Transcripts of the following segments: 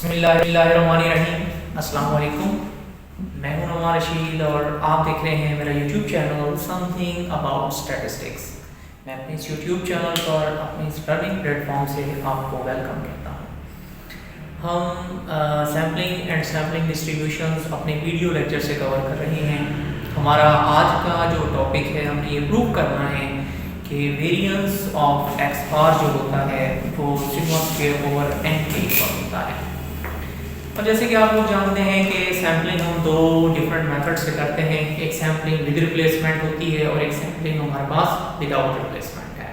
बिस्मिल्लाहिर्रहमानिर्रहीम। अस्सलाम वालेकुम। मैं हूं नुमान रशीद और आप देख रहे हैं मेरा YouTube channel something about statistics. मैं अपने इस यूट्यूब चैनल पर अपने इस लर्निंग प्लेटफॉर्म से आपको वेलकम कहता हूं। हम सैम्पलिंग एंड सैम्पलिंग डिस्ट्रीब्यूशंस अपने वीडियो लेक्चर से कवर कर रहे हैं। हमारा आज का जो टॉपिक है, हमने ये प्रूव करना है कि वेरिएंस ऑफ एक्स बार जो होता है वो सिग्मा स्क्वायर ओवर एन के इक्वल होता है। और जैसे कि आप लोग जानते हैं कि सैम्पलिंग हम दो डिफरेंट मेथड से करते हैं। एक सैम्पलिंग विद रिप्लेसमेंट होती है और एक सैम्पलिंग हमारे पास विदाउट रिप्लेसमेंट है।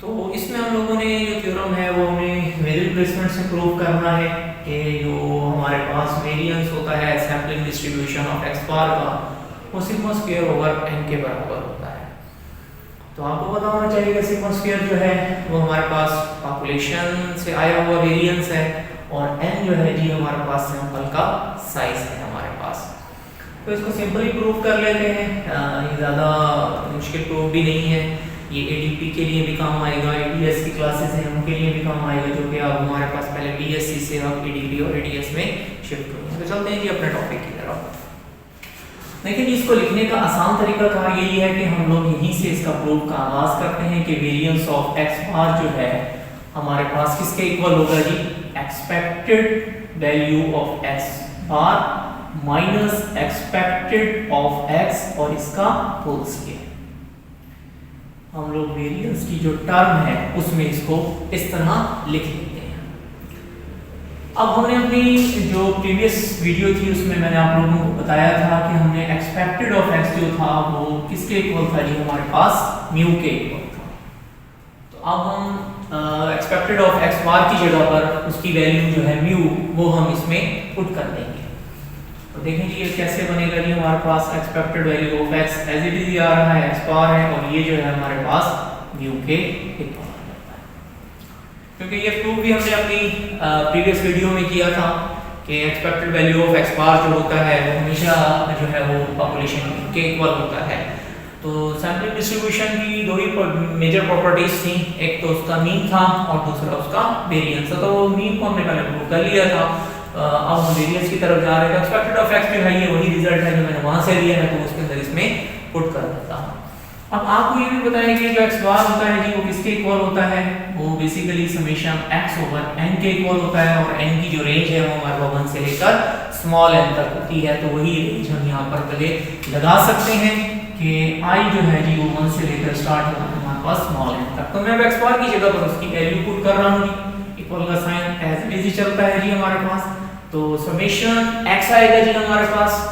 तो इसमें हम लोगों ने जो थ्योरम है वो हमें विद रिप्लेसमेंट से प्रूव करना है कि जो हमारे पास वेरिएंस होता है सैम्पलिंग डिस्ट्रीब्यूशन ऑफ एक्स बार का वो सिग्मा स्क्वायर ओवर एन के बराबर होता है। तो आपको पता होना चाहिए कि सिग्मा स्क्वायर जो है वो हमारे पास पॉपुलेशन से आया हुआ वेरिएंस है और n जो है जी हमारे पास सैंपल का साइज है हमारे पास। तो इसको सिंपली प्रूव कर लेते हैं। ये ज़्यादा मुश्किल प्रूफ भी नहीं है। ये एडीपी के लिए भी काम आएगा, एडीएस की क्लासेस हैं उनके लिए भी काम आएगा, जो कि अब हमारे पास पहले बीएससी से अब एडीपी और एडीएस में शिफ्ट होंगे। तो चलते हैं जी अपने टॉपिक की तरफ। देखिए जी, इसको लिखने का आसान तरीका कार यही है कि हम लोग यहीं से इसका प्रूफ का आगाज करते हैं कि वेरिएंस ऑफ एक्स बार जो है हमारे पास किसके इक्वल होगा जी, expected value of X bar minus expected of X और इसका होल स्क्वायर। हम लोग वेरिएंस की जो टर्म है उसमें इसको इस तरह लिख लेते हैं। अब हमने अपनी जो प्रीवियस वीडियो थी उसमें मैंने आप लोगों को बताया था कि हमने एक्सपेक्टेड ऑफ एक्स जो था वो किसके इक्वल था जी, हमारे पास म्यू के इक्वल था। तो अब हम एक्सपेक्टेड ऑफ एक्स बार की जगह पर उसकी वैल्यू जो है म्यू वो हम इसमें पुट कर देंगे। तो देखें जी ये कैसे बनेगा जी, हमारे पास expected value of X as it is आ रहा है, एक्स बार है और ये जो है हमारे पास म्यू के इक्वल होता है। क्योंकि ये प्रूफ भी हमने अपनी प्रीवियस वीडियो में किया था कि एक्सपेक्टेड वैल्यू ऑफ एक्स बार जो होता है वो हमेशा जो है वो पॉपुलेशन के इक्वल होता है। तो सैम्पलिंग डिस्ट्रीब्यूशन की दो ही मेजर प्रॉपर्टीज थी, एक तो उसका मीन था और दूसरा उसका वेरिएंस था। तो मीन को हमने पहले प्रूव कर लिया था। अब हम वेरिएंस की तरफ जा रहे हैं। एक्सपेक्टेड ऑफ एक्स जो है ये वही रिजल्ट है जो मैंने वहां से लिया है, तो उसके अंदर इसमें पुट कर देता हूं। अब आपको ये भी बताया कि जो एक्स बार होता है जी वो किसके इक्वल होता है, वो basically summation x over n के इक्वल होता है और एन की जो रेंज है वो हमारे 1 से लेकर स्मॉल एन तक होती है। तो वही रेंज हम यहाँ पर पहले लगा सकते हैं कि आई जो है जी वो 1 से लेकर स्टार्ट होगा हमारे पास स्मॉल एन तक। तो मैं अब एक्स बार की जगह पर उसकी वैल्यू पुट कर रहा हूँ जी, इक्वल का साइन एज इट इज चलता है जी हमारे पास। तो समेशन एक्स आएगा जी हमारे पास।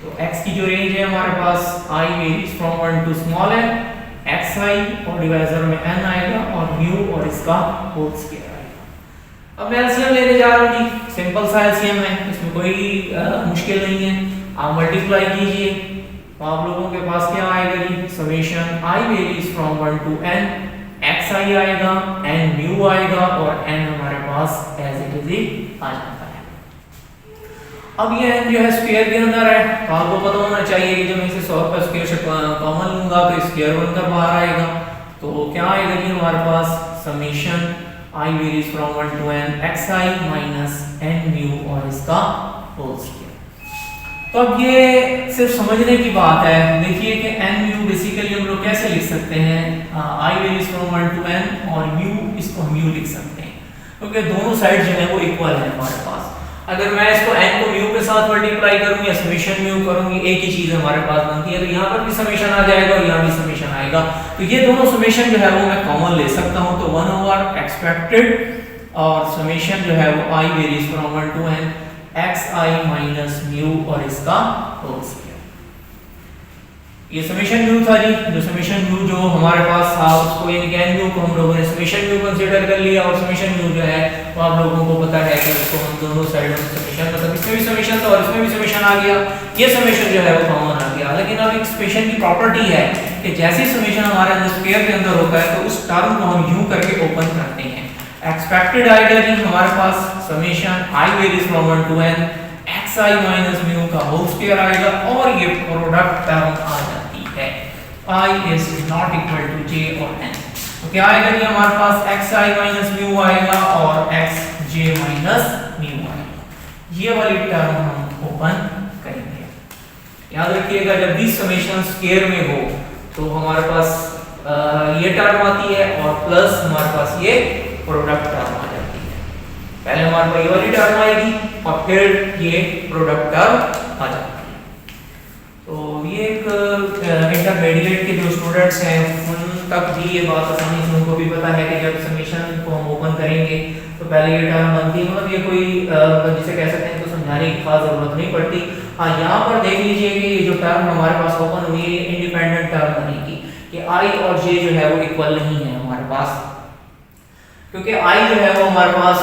तो x की जो रेंज है हमारे पास i varies from 1 to small n, xi और डिवाइजर में n आएगा और म्यू और इसका होल स्क्वायर आएगा। अब मैं एलसीएम लेने जा रहा हूं जी, सिंपल सा एलसीएम है, इसमें कोई मुश्किल नहीं है। आप मल्टीप्लाई कीजिए तो आप लोगों के पास क्या आएगा जी, summation i varies from 1 to n, xi आएगा, n म्यू आएगा और n हमारे पास एज इट इज आ जाता है। अब ये जो है स्क्वायर के अंदर है, तो आपको पता होना चाहिए कि जब मैं इसे 100 का स्क्वायर कॉमन लूंगा तो स्क्वायर बनकर बाहर आएगा। तो क्या आएगा जी हमारे पास summation i varies from 1 to n xi minus n mu और इसका होल स्क्वायर। तो अब ये सिर्फ समझने की बात है। देखिए कि n म्यू बेसिकली हम लोग कैसे लिख सकते हैं, i varies from 1 to n और म्यू इसको म्यू लिख सकते हैं क्योंकि दोनों साइड जो है वो इक्वल है हमारे पास। अगर मैं इसको n को म्यू के साथ मल्टीप्लाई करूं या समेशन म्यू करूंगी, एक ही चीज हमारे पास बनती है। तो यहाँ पर भी समेशन आ जाएगा और यहाँ भी समेशन आएगा। तो ये दोनों समेशन जो है वो मैं कॉमन ले सकता हूं। तो 1 ओवर एक्सपेक्टेड और समेशन जो है वो i varies from 1 to n xi minus mu और इसका होल स्क्वायर। ये समेशन म्यू था जी, जो समेशन म्यू जो हमारे पास था उसको यानी कि n म्यू को हम लोगों ने समेशन म्यू कंसीडर कर लिया और समेशन म्यू जो है वो आप लोगों को पता है कि उसको हम दोनों साइडों में समेशन, मतलब इसमें भी समेशन था और इसमें भी समेशन आ गया। ये समेशन जो है वो कॉमन आ गया। लेकिन अब एक समेशन की प्रॉपर्टी है कि जैसे समेशन हमारे अंदर स्क्वायर के अंदर होता है तो उस टर्म को हम यूं करके ओपन करते हैं। एक्सपेक्टेड आएगा जी हमारे पास summation i varies from 1 to n xi minus mu का होल स्क्वायर आएगा और ये प्रोडक्ट टर्म आ जाती है i is not equal to j और n। तो क्या आएगा जी हमारे पास xi माइनस म्यू आएगा और xj माइनस ये वाली टर्म हम ओपन करेंगे। याद रखिएगा जब भी समेशन स्क्वायर में हो तो हमारे पास ये टर्म आती है और प्लस हमारे पास ये प्रोडक्ट टर्म आ जाती है। पहले हमारे पास ये वाली टर्म आएगी और फिर ये प्रोडक्ट टर्म आ जाती है। तो ये एक इंटरमीडिएट के जो स्टूडेंट्स हैं उन तक भी ये बात आसानी से उनको भी पता है कि जब समेशन को हम ओपन करेंगे तो पहले ये टर्म बनती है, मतलब ये कोई जिसे कह सकते हैं तो समझाने की खास जरूरत नहीं पड़ती। हाँ, यहाँ पर देख लीजिए कि ये जो टर्म हमारे पास ओपन हुई है इंडिपेंडेंट टर्म बनेगी कि i और j जो है वो इक्वल नहीं है हमारे पास, क्योंकि i जो है वो हमारे पास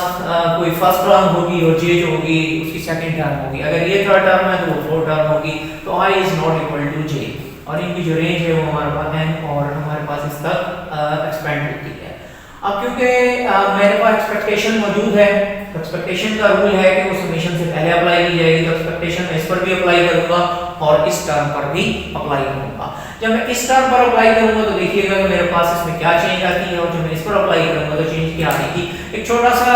कोई फर्स्ट टर्म होगी और j जो होगी उसकी सेकंड टर्म होगी। अगर ये थर्ड टर्म है तो वो फोर्थ टर्म होगी, तो i is not equal to j और इनकी जो रेंज है वो हमारे पास n और हमारे पास इस तक एक्सपेंड होती है। अब क्योंकि मेरे पास एक्सपेक्टेशन मौजूद है तो एक्सपेक्टेशन का रूल है कि वो समेशन से पहले अप्लाई की जाएगी, तो एक्सपेक्टेशन मैं इस पर भी अप्लाई करूंगा और इस टर्म पर भी अप्लाई करूंगा। जब मैं इस टर्म पर अप्लाई करूंगा तो देखिएगा कि मेरे पास इसमें क्या चेंज आती है और जब मैं इस पर अप्लाई करूंगा तो चेंज क्या आएगी। एक छोटा सा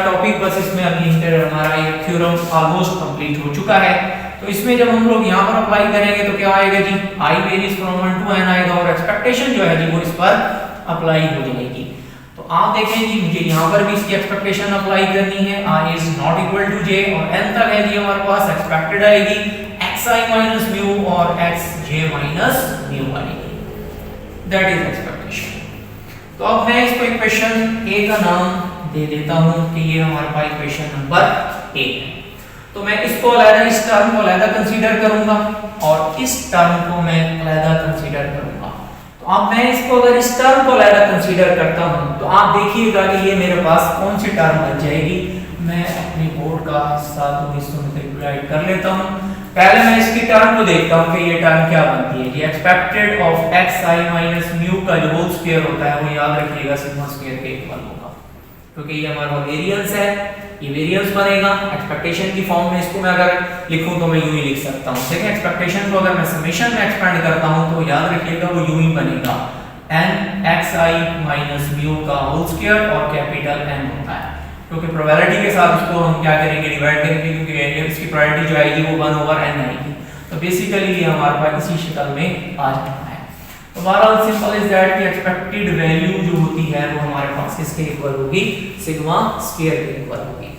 टॉपिक बस इसमें अभी हमारा ये थ्योरम ऑलमोस्ट कंप्लीट हो चुका है। तो इसमें जब हम लोग यहाँ पर अप्लाई करेंगे तो क्या आएगा जी, i varies from 1 to n आएगा और एक्सपेक्टेशन जो है जी वो इस पर अप्लाई हो जाएगी। तो आप देखें जी मुझे यहाँ पर भी इसकी एक्सपेक्टेशन अप्लाई करनी है, i is not equal to j और n तक है जी हमारे पास एक्सपेक्टेड आएगी xi माइनस म्यू और xj माइनस म्यू आएगी, दैट इज एक्सपेक्टेशन। तो अब मैं इसको इक्वेशन a का नाम दे देता हूँ कि ये हमारे पास इक्वेशन नंबर a है। तो मैं इसको अलग इस टर्म को अलग कंसीडर करूंगा और इस टर्म को मैं अलग कंसीडर करूंगा। तो अब मैं इसको अगर इस टर्म को अलग कंसीडर करता हूं तो आप देखिएगा कि ये मेरे पास कौन सी टर्म बन जाएगी। मैं अपनी बोर्ड का हिस्सा तो हिस्सों में डिवाइड कर लेता हूं। पहले मैं इसकी टर्म को देखता हूं कि ये टर्म क्या बनती है। ये expected of xi minus mu का जो होल स्क्वायर होता है वो याद रखिएगा सिग्मा स्क्वायर के इक्वल होगा, क्योंकि ये हमारा वेरिएंस है, ये वेरिएंस बनेगा। एक्सपेक्टेशन की फॉर्म में इसको मैं अगर लिखूं तो मैं यूं ही लिख सकता हूं। ठीक है, एक्सपेक्टेशन को अगर मैं समेशन में एक्सपेंड करता हूं तो याद रखिएगा वो यूं ही बनेगा n xi माइनस म्यू का होल स्क्वायर और कैपिटल N होता है, क्योंकि प्रोबेबिलिटी के साथ इसको हम क्या करेंगे, डिवाइड करेंगे, क्योंकि इसकी प्रोबेबिलिटी जो आएगी वो 1/n आएगी। तो बेसिकली ये हमारे पास इसी शक्ल में आ जाता है। तो बहरहाल सिंपल इज दैट कि एक्सपेक्टेड वैल्यू जो होती है वो हमारे पास किसके इक्वल होगी, सिग्मा स्क्वायर के इक्वल होगी।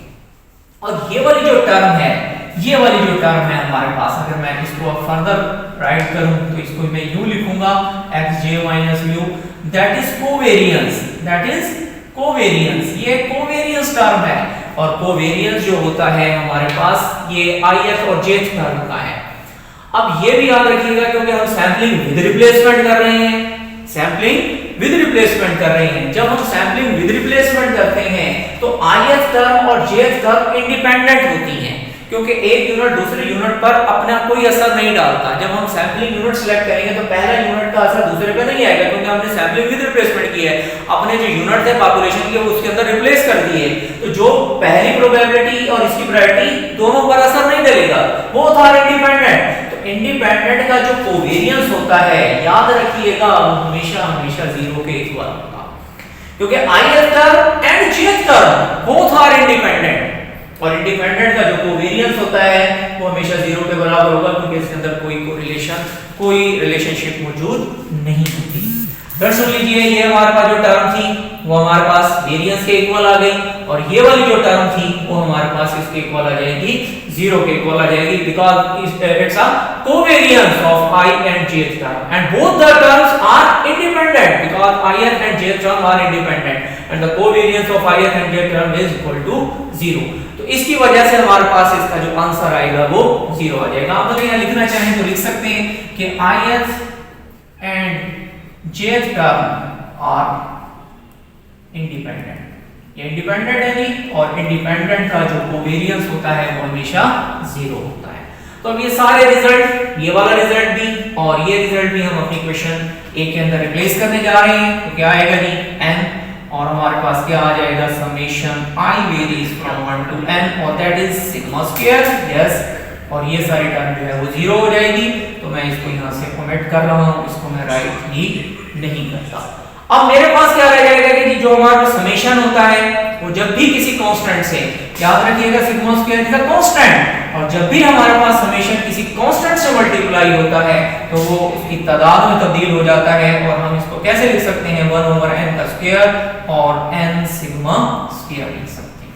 और ये वाली जो टर्म है, ये वाली जो टर्म है हमारे पास, अगर मैं इसको फर्दर राइट करूं तो इसको मैं यूं लिखूंगा xj minus mu, that is covariance, that is covariance. ये कोवेरिएंस टर्म है और कोवेरिएंस जो होता है हमारे पास ये ith और jth टर्म का है। अब ये भी याद रखिएगा क्योंकि हम सैंपलिंग विद रिप्लेसमेंट कर रहे हैं, सैंपलिंग विद रिप्लेसमेंट कर रहे हैं। जब हम सैंपलिंग विद रिप्लेसमेंट करते हैं तो ith टर्म और jth टर्म इंडिपेंडेंट होती हैं, क्योंकि एक यूनिट दूसरे यूनिट पर अपना कोई असर नहीं डालता। जब हम सैंपलिंग यूनिट सिलेक्ट करेंगे तो पहला यूनिट का असर दूसरे पे नहीं आएगा, क्योंकि हमने सैंपलिंग विद रिप्लेसमेंट किया है, अपने जो यूनिट थे पॉपुलेशन के उसके अंदर रिप्लेस कर दिए। तो जो पहली प्रोबेबिलिटी और इसकी प्रायोरिटी दोनों पर असर नहीं डालेगा, बोथ आर इंडिपेंडेंट। तो इंडिपेंडेंट का जो कोवेरिएंस होता है याद रखिएगा वो हमेशा हमेशा 0 के इक्वल होगा, क्योंकि ith term and jth term both are independent और इंडिपेंडेंट का जो कोवेरिएंस होता है वो हमेशा 0 के बराबर होगा, क्योंकि इसके अंदर कोई रिलेशनशिप मौजूद नहीं होती। फिर सुन लीजिए, ये हमारे पास जो टर्म थी वो हमारे पास वेरिएंस के इक्वल आ गई और ये वाली जो टर्म थी वो हमारे पास इसके इक्वल आ जाएगी, 0 के इक्वल आ जाएगी, because it's a covariance of i and jth term and both the terms are independent because ith and jth term are independent and the covariance of ith and jth term is equal to 0। तो इसकी वजह से हमारे पास इसका जो answer आएगा वो 0 आ जाएगा। आप अगर यहाँ लिखना चाहें तो लिख सकते हैं कि ith and jth term are independent। ये इंडिपेंडेंट है नहीं, और इंडिपेंडेंट का जो कोवेरिएंस होता है वो हमेशा 0 होता है। तो अब ये सारे रिजल्ट, ये वाला रिजल्ट भी और ये रिजल्ट भी हम अपनी क्वेश्चन ए के अंदर रिप्लेस करने जा रहे हैं। तो क्या आएगा जी, n, और हमारे पास क्या आ जाएगा, summation i varies from 1 to n और that is sigma square. Yes, और ये सारी टर्म जो है वो 0 हो जाएगी। तो मैं इसको यहाँ से ओमिट कर रहा हूँ, इसको मैं राइट ही नहीं करता। अब मेरे पास क्या रह जाएगा कि जो हमारा समेशन होता है वो जब भी किसी कांस्टेंट से याद रखिएगा sigma square is a constant, और जब भी हमारे पास समेशन किसी कांस्टेंट से मल्टीप्लाई होता है तो वो उसकी तादाद में तब्दील हो जाता है, और हम इसको कैसे लिख सकते हैं 1/n का स्क्वायर और n सिग्मा स्क्वायर लिख सकते हैं।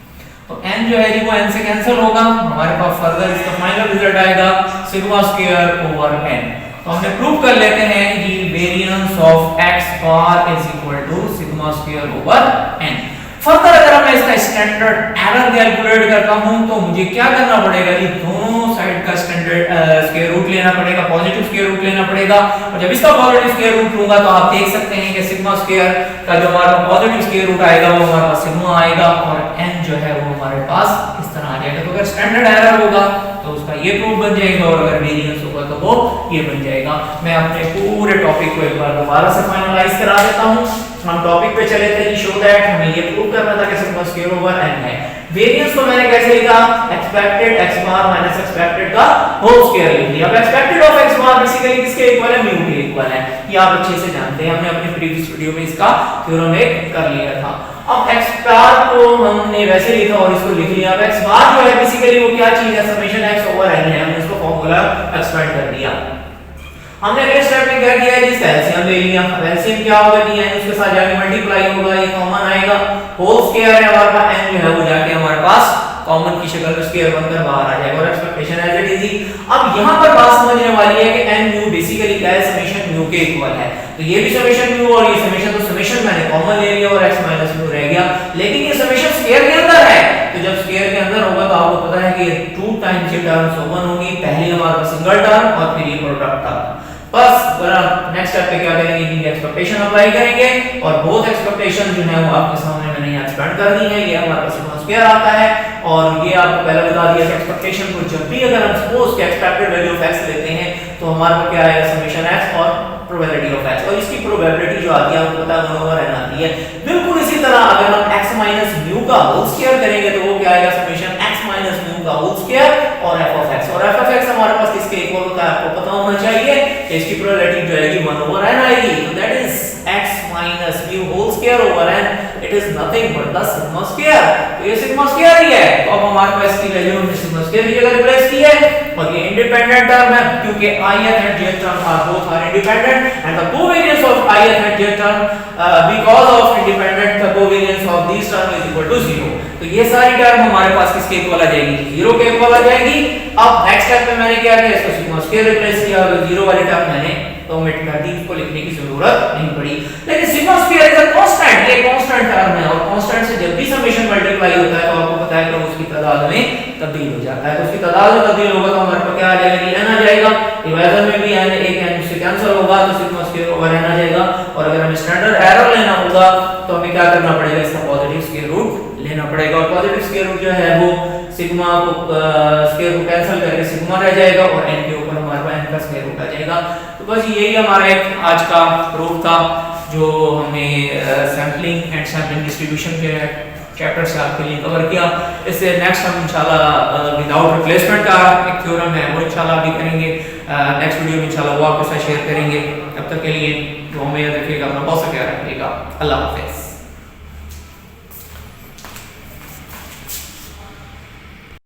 तो n जो है जी वो n से कैंसिल होगा, हमारे पास फर्दर इसका फाइनल रिजल्ट आएगा सिग्मा स्क्वायर ओवर n। तो हमने प्रूव कर लेते हैं कि variance of x bar is equal to sigma square over n। Further अगर मैं इसका स्टैंडर्ड एरर कैलकुलेट करता हूं तो मुझे क्या करना पड़ेगा, ये दोनों साइड का स्टैंडर्ड स्क्वायर रूट लेना पड़ेगा, पॉजिटिव स्क्वायर रूट लेना पड़ेगा, और जब इसका पॉजिटिव स्क्वायर रूट लूंगा तो आप देख सकते हैं कि सिग्मा स्क्वायर का जो हमारा पॉजिटिव स्क्वायर रूट आएगा वो हमारे पास सिग्मा आएगा, और n जो है वो हमारे पास इस तरह आ जाएगा। तो अगर स्टैंडर्ड एरर होगा तो उसका ये प्रूफ बन जाएगा, और अगर वेरिएंस होगा तो वो ये बन जाएगा। मैं अपने पूरे टॉपिक को एक बार दोबारा से फाइनलाइज करा देता हूं। हम टॉपिक पे चले थे, शो दैट हमें ये प्रूव करना था कि सिग्मा स्क्वायर ओवर n है। वेरिएंस को मैंने कैसे लिखा, एक्सपेक्टेड x बार माइनस एक्सपेक्टेड का होल स्क्वायर लिख दिया। अब expected of x bar basically किसके इक्वल है, म्यू के इक्वल है, ये आप अच्छे से जानते हैं, हमने अपने प्रीवियस वीडियो में इसका थ्योरम एक कर लिया था। अब x बार को हमने वैसे लिखा और इसको लिख लिया। अब x बार जो है बेसिकली वो क्या चीज है, समेशन x ओवर n है, हमने इसको फार्मूला एक्सपेंड कर दिया। हमने अगले स्टेप में क्या किया है, जिसका एलसीएम ले लिया। एलसीएम क्या होगा कि n उसके साथ जाके मल्टीप्लाई होगा, ये कॉमन आएगा, होल स्क्वायर है हमारे पास, n जो है वो जाके हमारे पास कॉमन की शक्ल में स्क्वायर बनकर बाहर आ जाएगा, और एक्सपेक्टेशन एज इट इज ही। अब यहां पर बात समझने वाली है कि n म्यू बेसिकली क्या है, समेशन म्यू के इक्वल है। तो ये भी समेशन म्यू और ये समेशन, तो समेशन मैंने कॉमन ले लिया और x माइनस म्यू रह गया, लेकिन ये समेशन स्क्वायर के अंदर है। तो जब स्क्वायर के अंदर होगा तो आपको पता है कि 2 टाइम्स ये टर्म्स ओपन होंगी, पहले हमारे पास सिंगल टर्म और फिर ये प्रोडक्ट टर्म। बस नेक्स्ट स्टेप पे क्या करेंगे, इनकी एक्सपेक्टेशन अप्लाई करेंगे, और बोथ एक्सपेक्टेशन जो है वो आपके सामने मैंने यहाँ एक्सपेंड कर दी है। ये हमारे पास सिग्मा स्क्वायर आता है, और ये आपको पहले बता दिया कि एक्सपेक्टेशन को जब भी अगर हम सपोज के एक्सपेक्टेड वैल्यू ऑफ x लेते हैं तो हमारे पास क्या आएगा, समेशन x और प्रोबेबिलिटी ऑफ x, और इसकी प्रोबेबिलिटी जो आती है आपको पता है 1 ओवर n आती है। बिल्कुल इसी तरह अगर हम x माइनस म्यू का होल स्क्वायर करेंगे तो वो क्या आएगा, समेशन x माइनस म्यू का होल स्क्वायर और f ऑफ x, और f ऑफ x हमारे पास किसके इक्वल होता है आपको पता होना चाहिए, इसकी प्रोबेबिलिटी जो आएगी 1 ओवर n आएगी। तो that is x minus mu whole square over n, it is nothing but the sigma square. तो ये सिग्मा स्क्वायर ही है, तो अब हमारे पास इसकी वैल्यू हमने सिग्मा स्क्वायर की जगह रिप्लेस की है, और ये इंडिपेंडेंट टर्म है क्योंकि ith and jth term are both are independent, and the covariance of ith and jth term because of independent the covariance of these term is equal to 0। तो ये सारी टर्म हमारे पास किसके इक्वल आ जाएगी, 0 के equal आ जाएगी। अब नेक्स्ट स्टेप पे मैंने क्या किया, इसको सिग्मा स्क्वायर रिप्लेस किया, और 0 वाली टर्म मैंने तो ओमिट कर दी, इसको लिखने की जरूरत नहीं पड़ी। लेकिन sigma square is a constant, ये कांस्टेंट टर्म है, और कांस्टेंट से जब भी समेशन मल्टीप्लाई होता है तो आपको पता है कि उसकी तादाद में तब्दील हो जाता है। तो उसकी तादाद में तब्दील होगा तो हमारे पास क्या आ जाएगा, n आ जाएगा, डिवाइजर में भी n एक n से कैंसिल होगा तो सिग्मा स्क्वायर ओवर n आ जाएगा। और अगर हमें स्टैंडर्ड एरर लेना होगा तो हमें क्या करना पड़ेगा, इसका पॉजिटिव स्क्वायर रूट लेना पड़ेगा, और पॉजिटिव स्क्वायर रूट जो है वो सिग्मा को स्क्वायर को कैंसिल करके सिग्मा रह जाएगा, और n के ऊपर हमारे पास n का स्क्वायर रूट आ जाएगा। तो बस यही हमारा एक आज का प्रूफ था, जो हमने सैम्पलिंग एंड सैम्पलिंग डिस्ट्रीब्यूशन के चैप्टर से आपके लिए कवर किया। इससे नेक्स्ट हम इंशाल्लाह विदाउट रिप्लेसमेंट का एक थ्योरम है वो इंशाल्लाह भी करेंगे, नेक्स्ट वीडियो में इंशाल्लाह वो आपके साथ शेयर करेंगे। तब तक के लिए दुआ में याद रखिएगा, अपना बहुत सा ख्याल रखिएगा। अल्लाह हाफिज़।